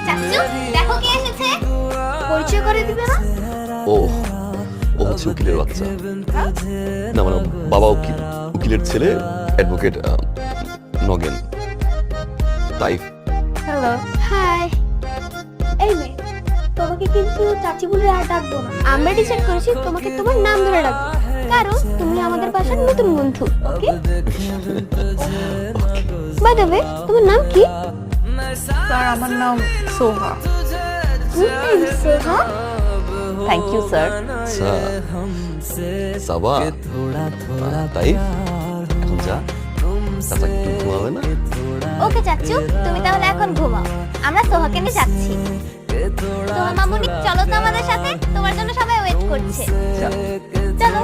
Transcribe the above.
চাচু দেখো কে এসেছে, পরিচয় করে দিবে না? ও ও হচ্ছে উকিলের বাচ্চা। না মানে বাবা উকিল, উকিলের ছেলে অ্যাডভোকেট নগেন। তাই হ্যালো, হাই। এই মেয়ে, তোমাকে কিন্তু চাচি বলে আর ডাকবো না। আমরা ডিসাইড করেছি তোমাকে তোমার নাম ধরে ডাকবো, কারণ তুমি আমাদের বাসার নতুন বন্ধু। ওকে? বাই দ্য ওয়ে, তোমার নাম কি? স্যার আমার নাম Soha. Soha? Thank you sir. Saba তাই এখন যা, চাচা একটু ঘুমাবে না? ওকে চাচু, তুমি তাহলে এখন ঘুমাও, আমরা সোহাকে নিয়ে যাচ্ছি। সোহা মামুনি চলো তো আমাদের সাথে, তোমার জন্য সবাই ওয়েট করছে। চলো।